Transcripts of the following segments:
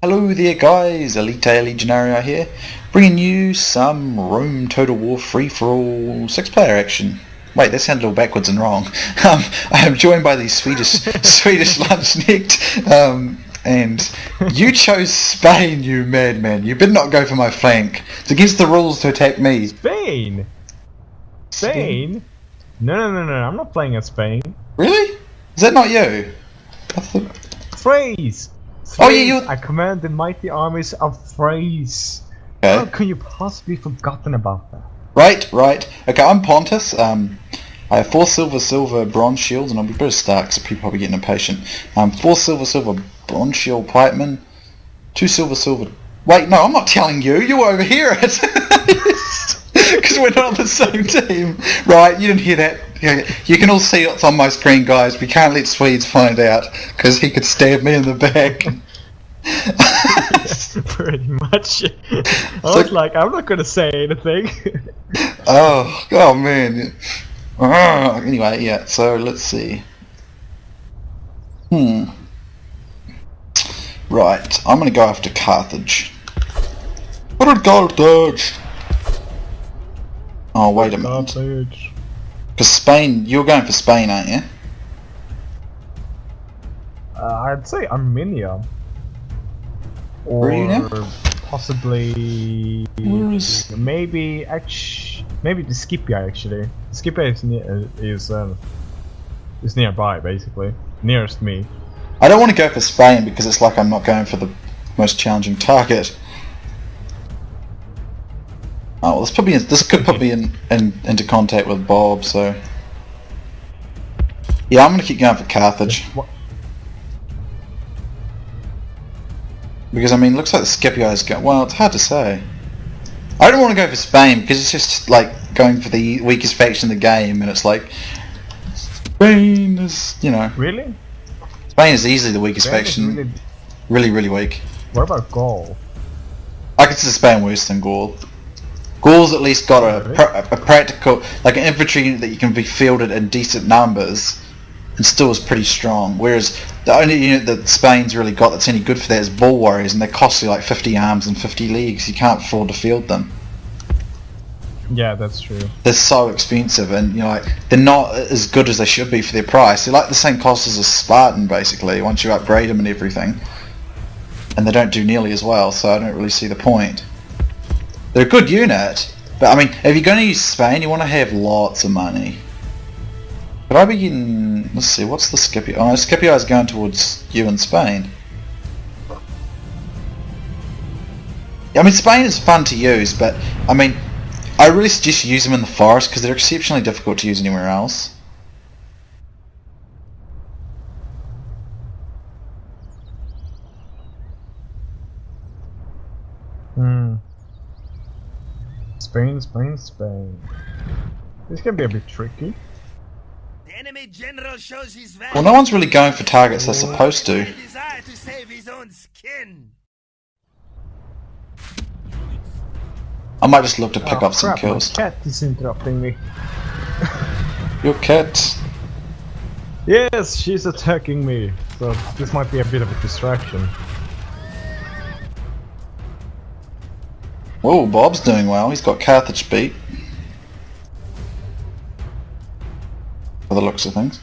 Hello there guys, Elite Legionario here, bringing you some Rome Total War free-for-all 6-player action. Wait, that sounded a little backwards and wrong. I am joined by the SwedishLandskekt, and you chose Spain, you madman. You better not go for my flank. It's against the rules to attack me. Spain? Spain? No, I'm not playing as Spain. Really? Is that not you? Thrace! Oh yeah, you. I command the mighty armies of Thrace. Okay. How can you possibly forgotten about that? Right. Okay, I'm Pontus. I have 4 silver, bronze shields, and I'll be better start because people are probably getting impatient. 4 silver, bronze shield pikemen, 2 silver. Wait, no, I'm not telling you. You were over here. Because we're not on the same team. Right, you didn't hear that. You can all see what's on my screen, guys. We can't let Swedes find out because he could stab me in the back. Pretty much. I was like, I'm not gonna say anything. oh man. Anyway, yeah. So let's see. Right, I'm gonna go after Carthage. What did Carthage? Oh wait a minute. Carthage. Because Spain, you're going for Spain, aren't you? I'd say Armenia. Where are you now? Possibly maybe the Scipia actually. Scipia is nearby basically, nearest me. I don't want to go for Spain because it's like I'm not going for the most challenging target. Oh well, this could put me into contact with Bob, so yeah, I'm gonna keep going for Carthage. Because I mean, looks like the Scipio is going. Well, it's hard to say. I don't want to go for Spain because it's just like going for the weakest faction in the game, and it's like Spain is, you know. Really? Spain is easily the weakest faction. Really weak. What about Gaul? I consider Spain worse than Gaul. Gaul's at least got a practical, like an infantry unit that you can be fielded in decent numbers and still is pretty strong, whereas the only unit that Spain's really got that's any good for that is Bull Warriors, and they cost you like 50 arms and 50 leagues. You can't afford to field them. Yeah, that's true. They're so expensive, and you know, like, they're not as good as they should be for their price. They're like the same cost as a Spartan basically once you upgrade them and everything, and they don't do nearly as well, so I don't really see the point. They're a good unit, but I mean, if you're going to use Spain, you want to have lots of money. Could I be getting... Let's see, what's the Scipio? Oh, Scipio is going towards you in Spain. I mean, Spain is fun to use, but I mean, I really suggest you use them in the forest because they're exceptionally difficult to use anywhere else. Spain. This can be a bit tricky. The enemy general shows his value. Well, no one's really going for targets they're supposed to. Desire to save his own skin. I might just look to pick up some Crap, kills. My cat is interrupting me. Your cat? Yes, she's attacking me. So this might be a bit of a distraction. Whoa, Bob's doing well. He's got Carthage beat. For the looks of things.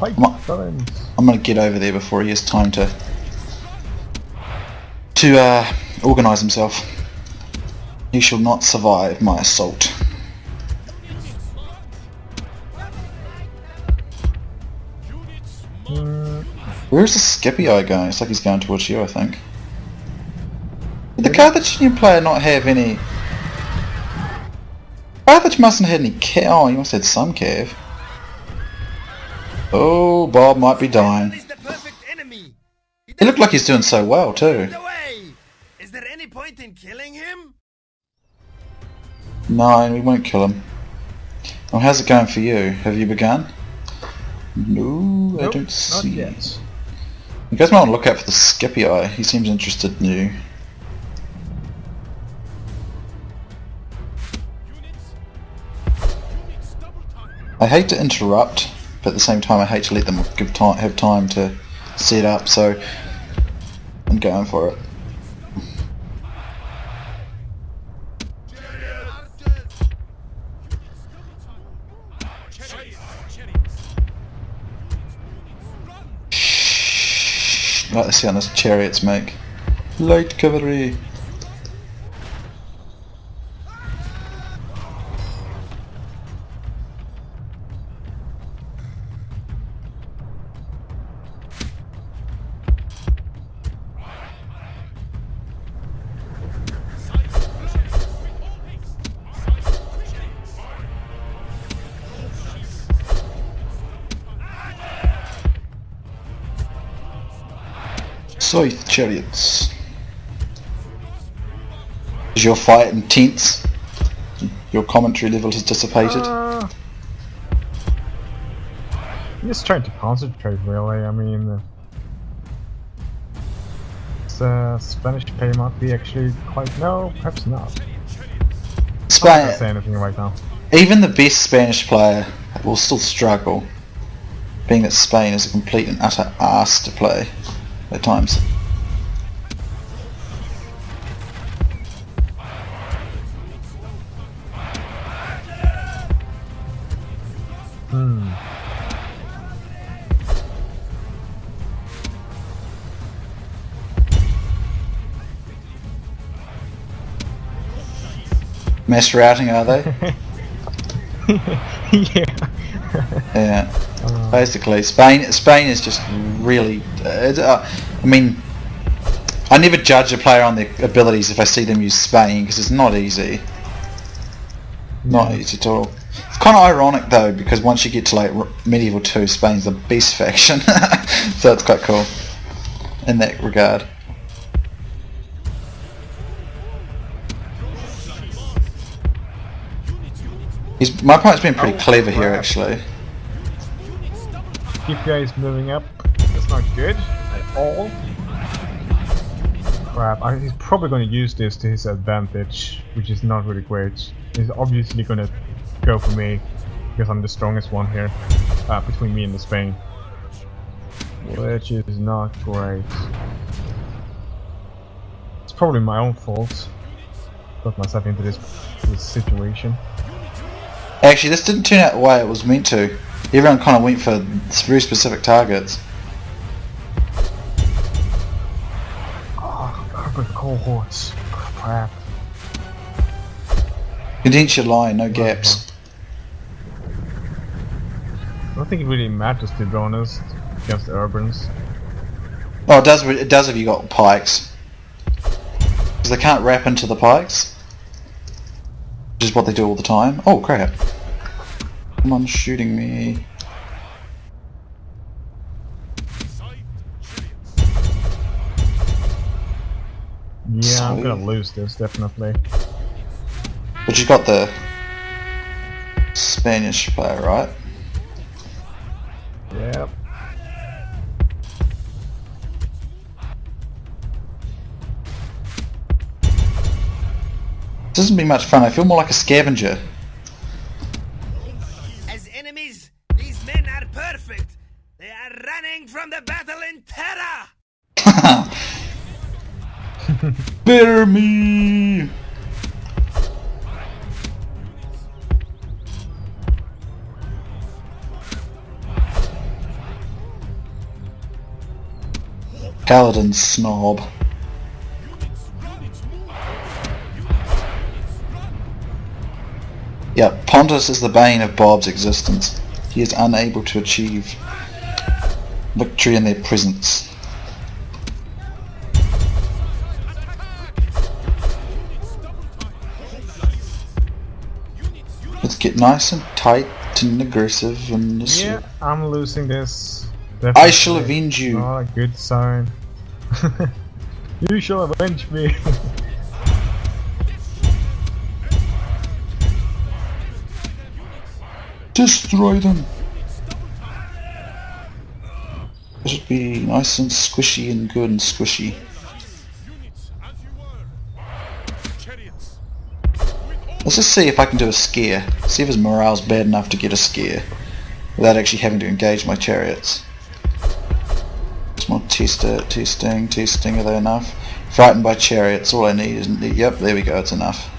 I'm gonna get over there before he has time to organise himself. He shall not survive my assault. Where's the Scipio going? It's like he's going towards you, I think. Did the Carthaginian player not have any... Carthage mustn't have any cav. Oh, he must have had some cav. Oh, Bob might be dying. He looked like he's doing so well too. Is there any point in killing him? No, we won't kill him. Well, how's it going for you? Have you begun? No, I don't see. Not yet. You guys might want to look out for the Scipio. He seems interested in you. I hate to interrupt, but at the same time I hate to let them have time to set up, so I'm going for it. I like the sound those chariots make. Light cavalry. Scythe chariots. Is your fight intense? Your commentary level has dissipated? I'm just trying to concentrate, really. I mean, Spanish play might be actually quite... No, perhaps not. I'm not gonna say anything right now. Even the best Spanish player will still struggle, being that Spain is a complete and utter arse to play at times. Mass routing, are they? Yeah. Yeah. Basically, Spain is just really. I mean, I never judge a player on their abilities if I see them use Spain because it's not easy. Not easy at all. It's kind of ironic though because once you get to like Medieval 2, Spain's the beast faction, so it's quite cool in that regard. My opponent's been pretty clever here, actually. Keep guys moving up. That's not good at all. Crap, he's probably going to use this to his advantage, which is not really great. He's obviously going to go for me, because I'm the strongest one here, between me and the Spain. Which is not great. It's probably my own fault. Got myself into this situation. Actually, this didn't turn out the way it was meant to. Everyone kind of went for very specific targets. Oh, urban cohorts. Crap. Condense your line, no gaps. I don't think it really matters, to be honest, against the urbans. Oh, it does if you got pikes. Because they can't wrap into the pikes. Which is what they do all the time. Oh crap. Someone's shooting me. Yeah, I'm gonna lose this, definitely. But you got the Spanish player, right? Yep. This doesn't be much fun. I feel more like a scavenger. As enemies, these men are perfect. They are running from the battle in terror. Bear me! Paladin snob. Yeah, Pontus is the bane of Bob's existence. He is unable to achieve victory in their presence. Let's get nice and tight and aggressive and this. Yeah, I'm losing this. Definitely. I shall avenge you. Not a good sign. You shall avenge me. Destroy them. It should be nice and squishy and good and squishy. Let's just see if I can do a scare. See if his morale's bad enough to get a scare without actually having to engage my chariots. Small testing, are they enough? Frightened by chariots, all I need is... Yep, there we go, it's enough.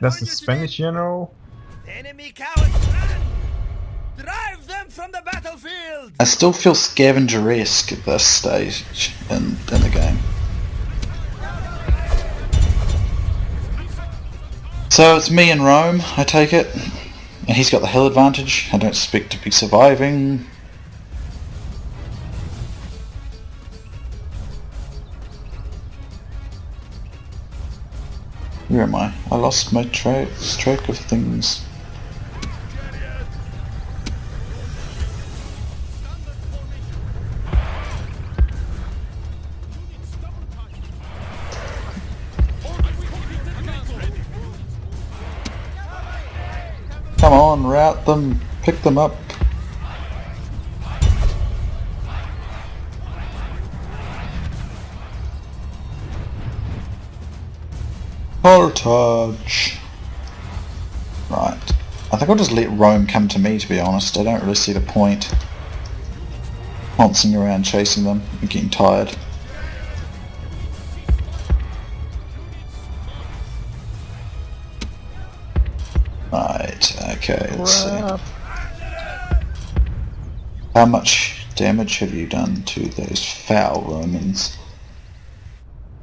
That's the Spanish general. The enemy cowards run! Drive them from the battlefield! I still feel scavenger-esque at this stage in the game. So it's me in Rome, I take it. And he's got the hill advantage. I don't expect to be surviving. Where am I? I lost my track of things. Come on, rout them, pick them up. Portage. Right. I think I'll just let Rome come to me, to be honest. I don't really see the point pouncing around chasing them. I'm getting tired. Right, okay, let's see. How much damage have you done to those foul Romans?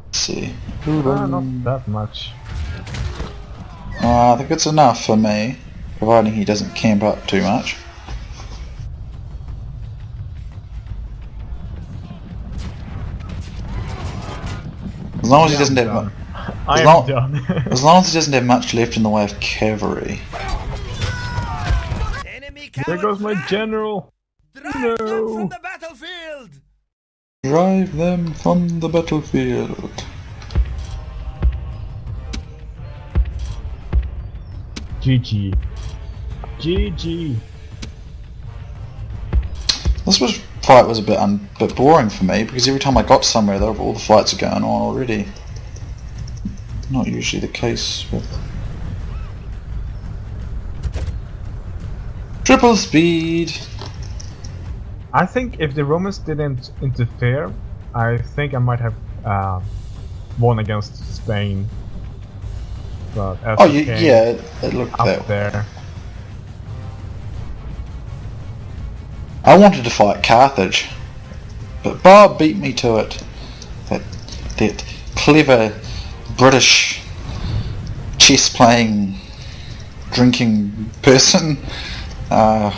Let's see. Not that much. I think it's enough for me, providing he doesn't camp up too much. As long as he doesn't have much. As long as he doesn't have much left in the way of cavalry. There goes my general! Drive them from the battlefield! Drive them from the battlefield. GG. GG. This fight was a bit boring for me because every time I got somewhere though, all the fights are going on already. Not usually the case with triple speed. I think if the Romans didn't interfere, I think I might have won against Spain. But as yeah, it looked up that there. I wanted to fight Carthage, but Bob beat me to it. That clever British chess-playing, drinking person. No,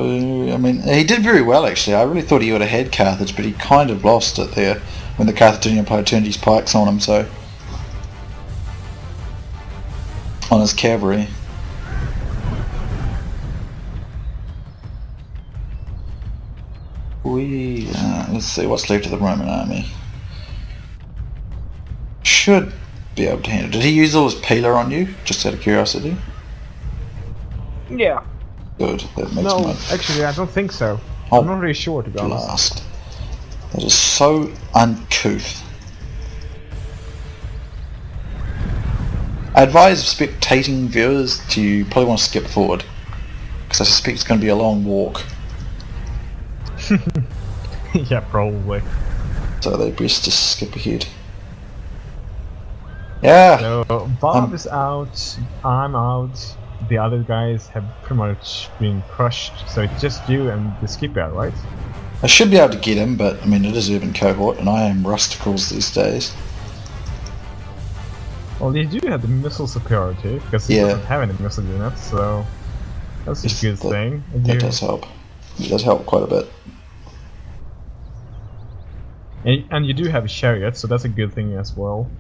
I mean, he did very well actually. I really thought he would have had Carthage, but he kind of lost it there when the Carthaginian Empire turned his pikes on him, so... on his cavalry. Let's see what's left of the Roman army. Should be able to handle it. Did he use all his peeler on you? Just out of curiosity. Yeah. Good. That makes No, my actually, I don't think so. Oh, I'm not really sure, to be honest. blast. That is so uncouth. I advise spectating viewers to probably want to skip forward, because I suspect it's going to be a long walk. Yeah, probably. So they best just skip ahead. Yeah! So, Bob is out, I'm out, the other guys have pretty much been crushed, so it's just you and the skipper, right? I should be able to get him, but I mean it is urban cohort and I am rusticals these days. Well, you do have the missile superiority, because you don't have any missile units, so that's a good thing. That does help. It does help quite a bit. And you do have a chariot, so that's a good thing as well.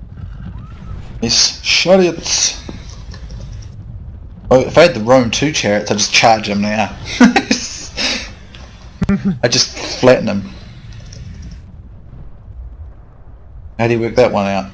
Yes, chariots! Oh, if I had the Rome 2 chariots, I'd just charge them now. I'd just flatten them. How do you work that one out?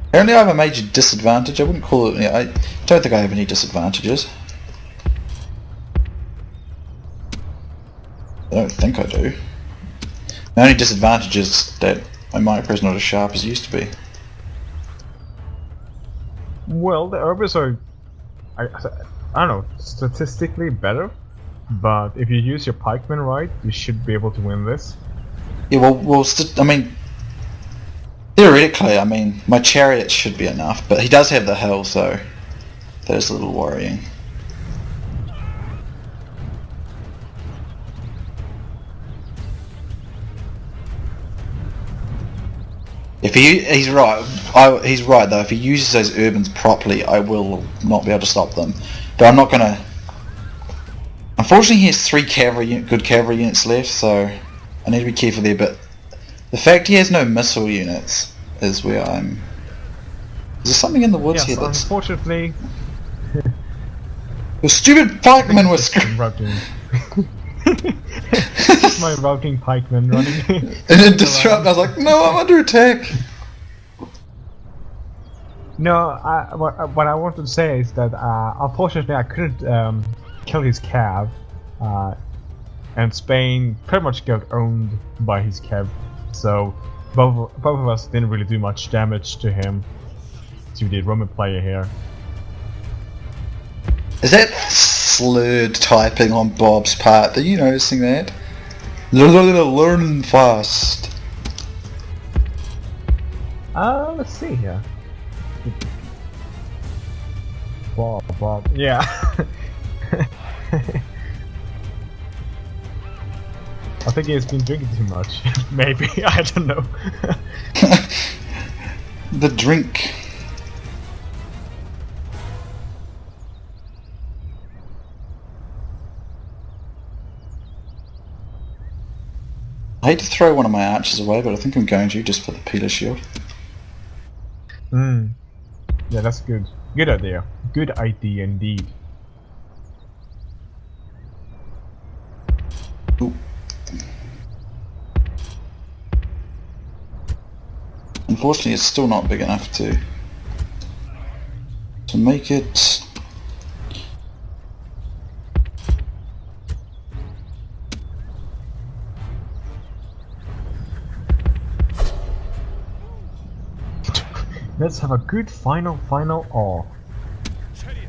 Apparently I have a major disadvantage. I wouldn't call it... Yeah, I don't think I have any disadvantages. I don't think I do. The only disadvantage is that my micro is not as sharp as it used to be. Well, the Urbis are... I don't know, statistically better, but if you use your pikemen right, you should be able to win this. Yeah, well, I mean, theoretically, I mean, my chariot should be enough, but he does have the hill, so that is a little worrying. If he's right. He's right though. If he uses those urbans properly, I will not be able to stop them. But I'm not gonna. Unfortunately, he has 3 good cavalry units left, so I need to be careful there. But the fact he has no missile units is where I'm. Is there something in the woods here that's? Unfortunately, The stupid pikemen were screwed. My routing pikemen running. And then disrupt. I was like, no, I'm under attack. No, what I wanted to say is that unfortunately I couldn't kill his cav, and Spain pretty much got owned by his cav. So both of us didn't really do much damage to him, to the Roman player here. Is that slurred typing on Bob's part? Are you noticing that? Learning fast. Let's see here. Bob. Yeah. I think he's been drinking too much. Maybe, I don't know. The drink. I hate to throw one of my archers away, but I think I'm going to just for the Peeler shield. Yeah, that's good. Good idea. Good idea indeed. Ooh. Unfortunately, it's still not big enough to make it. Let's have a good final all.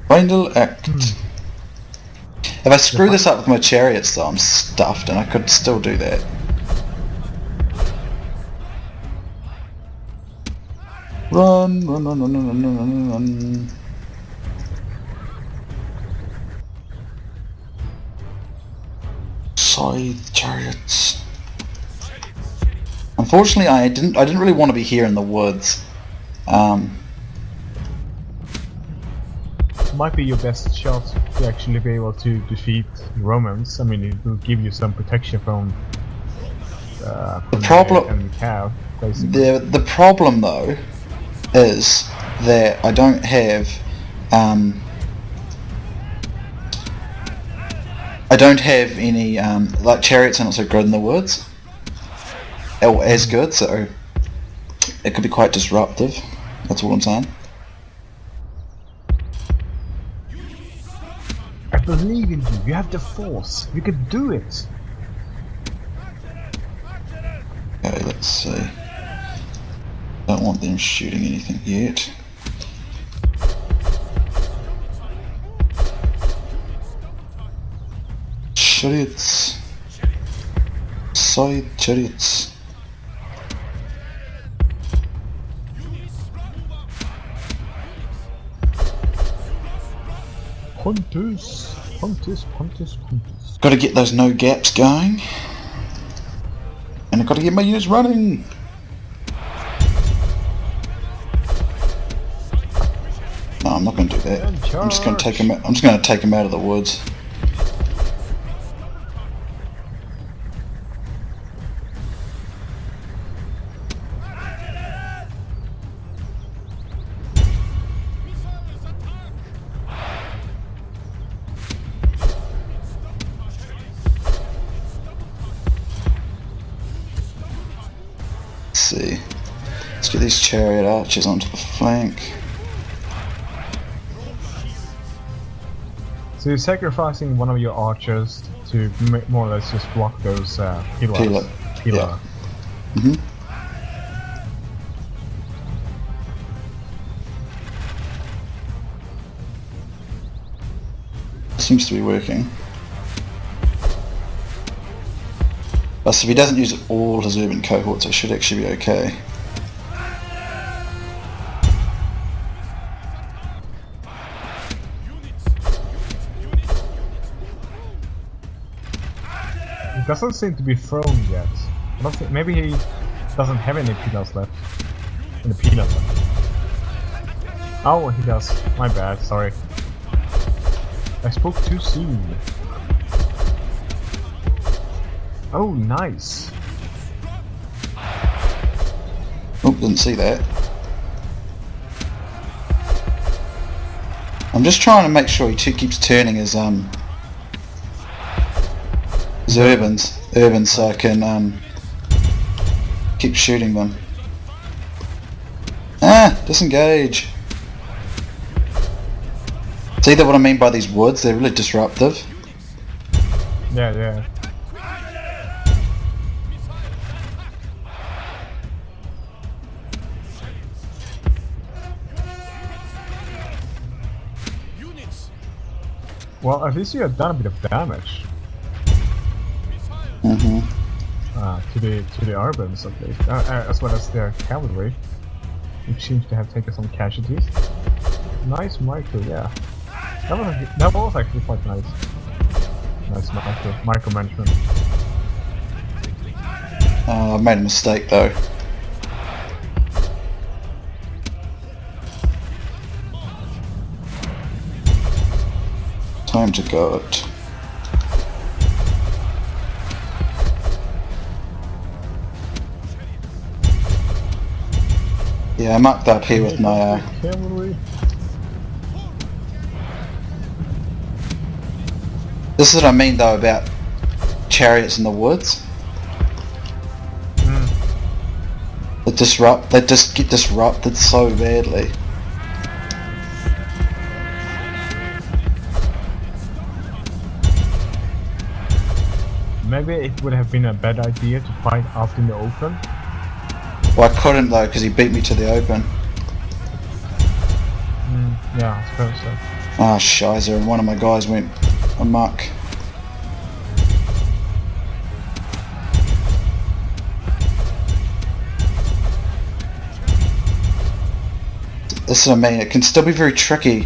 Final act. If I screw this up with my chariots though, I'm stuffed, and I could still do that. Run. Side chariots. Unfortunately, I didn't really want to be here in the woods. Might be your best shot to actually be able to defeat Romans. I mean, it will give you some protection from the problem and Cav, basically. the problem though is that I don't have any like chariots are not so good in the woods, or as good, so it could be quite disruptive. That's all I'm saying. I believe in you. You have the force. You can do it. Okay, let's see. Don't want them shooting anything yet. Chariots. Side chariots. Pontus. Got to get those no gaps going, and I've got to get my units running. No, I'm not going to do that. I'm just going to take him. I'm just going to take him out of the woods. See. Let's get these chariot archers onto the flank. So you're sacrificing one of your archers to more or less just block those pillars. Yeah. Seems to be working. Plus, if he doesn't use all his urban cohorts, it should actually be okay. He doesn't seem to be thrown yet. I don't think, maybe he doesn't have any peanuts left. Any peanuts left. Oh, he does. My bad, sorry. I spoke too soon. Oh, nice. Oh, didn't see that. I'm just trying to make sure he keeps turning his urbans so I can keep shooting them. Ah, disengage. See that what I mean by these woods? They're really disruptive. Yeah, yeah. Well, at least you have done a bit of damage. To the urbans at least, as well as their cavalry, which seems to have taken some casualties. Nice micro, yeah. That was actually quite nice. Nice micromanagement. I've made a mistake though. Time to go it. Yeah, I'm up here with my cavalry. This is what I mean though about chariots in the woods. They just get disrupted so badly. Maybe it would have been a bad idea to fight out in the open. Well, I couldn't though because he beat me to the open. Yeah, I suppose so. Ah, shizer, and one of my guys went amok. This is what I mean, it can still be very tricky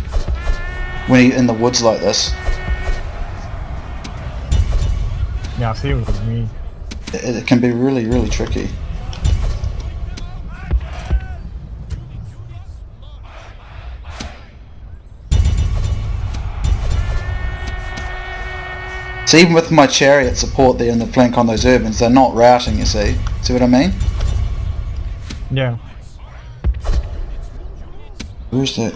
when you're in the woods like this. Yeah, I see what you mean. It can be really, really tricky. So even with my chariot support there in the flank on those urbans, they're not routing, you see. See what I mean? Yeah. Where's that?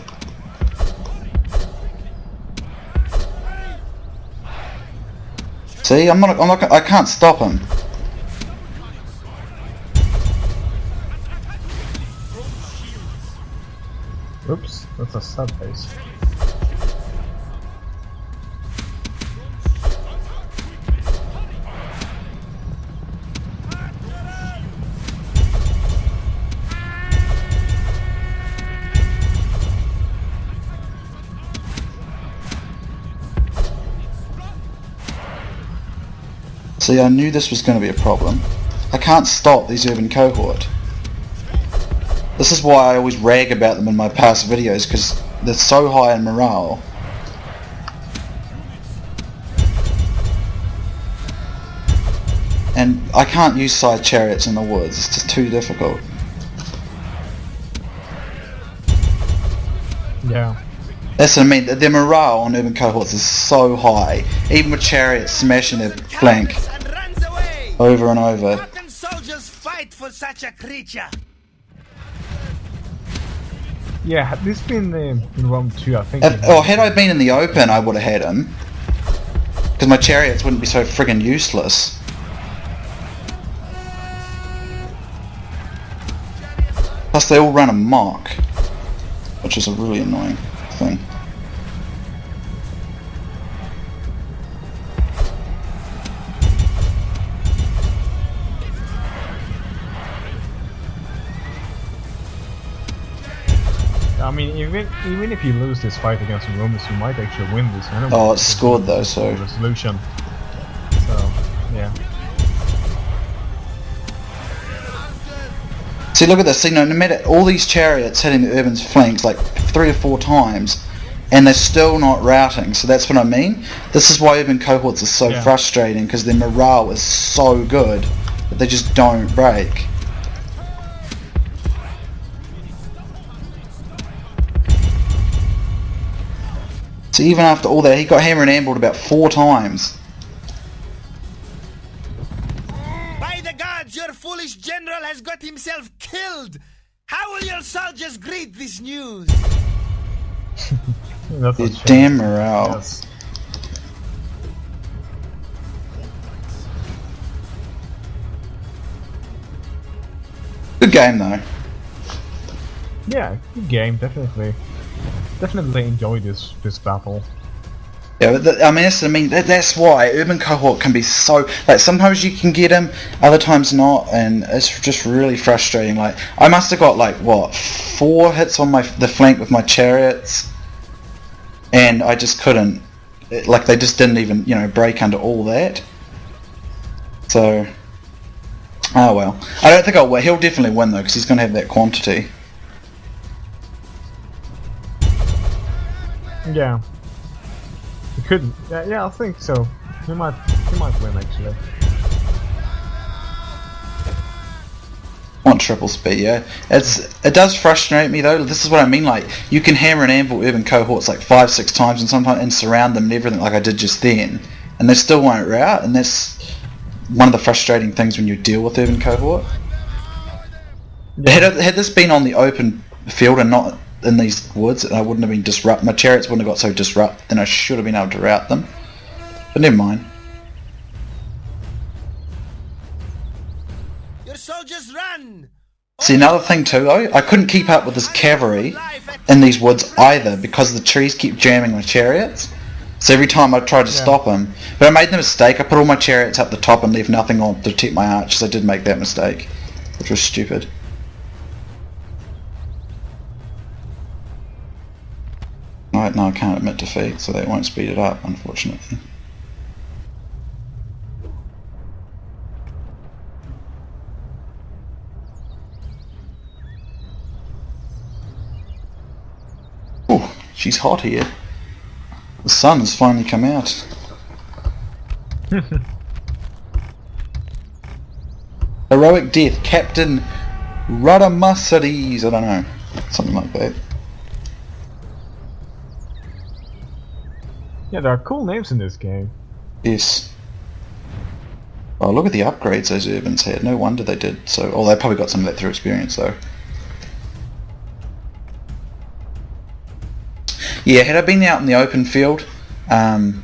See, I can't stop him. Oops, that's a sub base. See, I knew this was going to be a problem. I can't stop these urban cohort. This is why I always rag about them in my past videos, because they're so high in morale. And I can't use side chariots in the woods, it's just too difficult. Yeah. That's what I mean, their morale on urban cohorts is so high, even with chariots smashing their flank over and over. How can soldiers fight for such a creature? Yeah, had this been in Rome 2, I think... Had I been in the open, I would have had him. Because my chariots wouldn't be so friggin' useless. Plus they all run amok, which is a really annoying thing. I mean, even if you lose this fight against the Romans, you might actually win this anyway. Oh, it's scored though, so... Resolution. So, yeah. See, look at this. See, no matter all these chariots hitting the Urban's flanks like 3 or 4 times, and they're still not routing. So that's what I mean. This is why Urban cohorts are so frustrating, because their morale is so good that they just don't break. So even after all that, he got hammer and ambled about 4 times. By the gods, your foolish general has got himself killed! How will your soldiers greet this news? That's Their damn morale. Yes. Good game though. Yeah, good game, definitely. Definitely enjoyed this battle. Yeah, but I mean, that's why Urban Cohort can be so, like, sometimes you can get him, other times not, and it's just really frustrating. Like, I must have got like what 4 hits on the flank with my chariots, and I just couldn't. Like, they just didn't even, you know, break under all that. So, oh well. I don't think I'll win. He'll definitely win though, because he's going to have that quantity. Yeah. He could. Yeah, I think so. He might win actually. Want triple speed, yeah. It does frustrate me though. This is what I mean. Like, you can hammer and anvil Urban Cohorts like 5-6 times, and sometimes and surround them and everything like I did just then, and they still won't rout. And that's one of the frustrating things when you deal with Urban Cohort. Yeah. Had this been on the open field and not in these woods, I wouldn't have been disrupt. My chariots wouldn't have got so disrupt, and I should have been able to rout them. But never mind. Your soldiers run! See, another thing too though, I couldn't keep up with this cavalry in these woods either, because the trees keep jamming my chariots. So every time I tried to stop them, but I made the mistake. I put all my chariots up the top and left nothing on to protect my archers. I did make that mistake, which was stupid. Right, no, I can't admit defeat, so that won't speed it up, unfortunately. Oh, she's hot here. The sun has finally come out. Heroic death, Captain Radamasades, I don't know, something like that. Yeah, there are cool names in this game. Yes. Oh, look at the upgrades those Urbans had. No wonder they did so. Oh, they probably got some of that through experience, though. Yeah, had I been out in the open field, I'm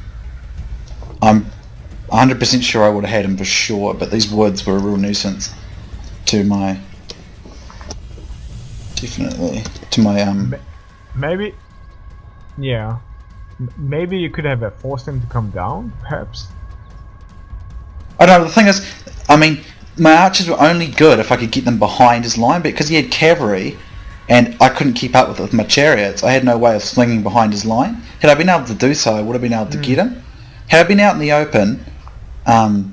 100% sure I would have had him for sure, but these woods were a real nuisance to my... Definitely. To my, Maybe... Yeah. Maybe you could have forced him to come down, perhaps? I don't know, the thing is, I mean, my archers were only good if I could get them behind his line, but because he had cavalry, and I couldn't keep up with my chariots, I had no way of slinging behind his line. Had I been able to do so, I would have been able to get him. Had I been out in the open, I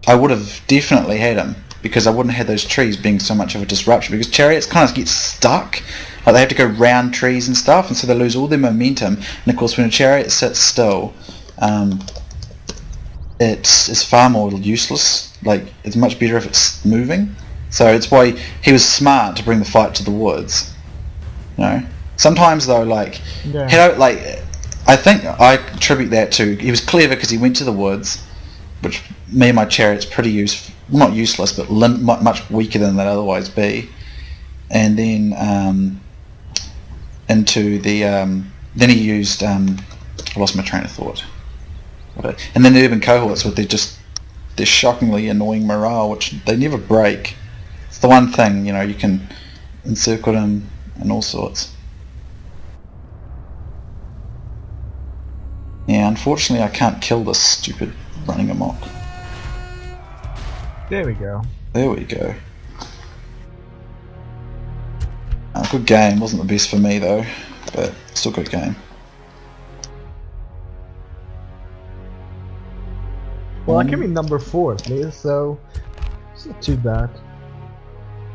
would have definitely had him, because I wouldn't have had those trees being so much of a disruption, because chariots kind of get stuck. Like, they have to go round trees and stuff, and so they lose all their momentum. And of course, when a chariot sits still, it's far more useless. Like, it's much better if it's moving. So it's why he was smart to bring the fight to the woods. You know, sometimes though, like, I think I attribute that to he was clever because he went to the woods, which me and my chariot's pretty not useless, but much weaker than they'd otherwise be. And then into the then he used I lost my train of thought. And then the Urban Cohorts with their shockingly annoying morale, which they never break. It's the one thing, you know, you can encircle them and all sorts. Yeah, unfortunately I can't kill this stupid running amok. There we go. There we go. Good game, wasn't the best for me though, but still good game. Well, I came in number 4 at least, so it's not too bad.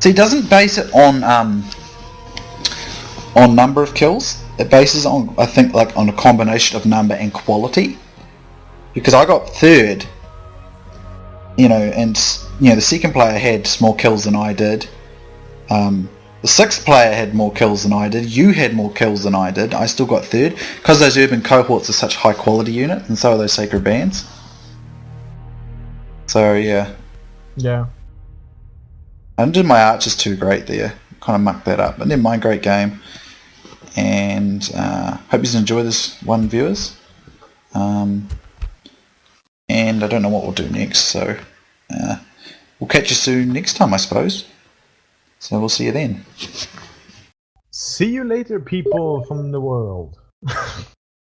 See, it doesn't base it on number of kills. It bases on, I think, like on a combination of number and quality. Because I got third, you know, and you know the second player had more kills than I did. The sixth player had more kills than I did. You had more kills than I did. I still got third because those urban cohorts are such high quality units, and so are those sacred bands. So yeah. Yeah. I didn't do my archers too great there. Kind of mucked that up. But never mind, great game. And hope you enjoy this one, viewers. And I don't know what we'll do next, so we'll catch you soon next time, I suppose. So we'll see you then. See you later, people from the world.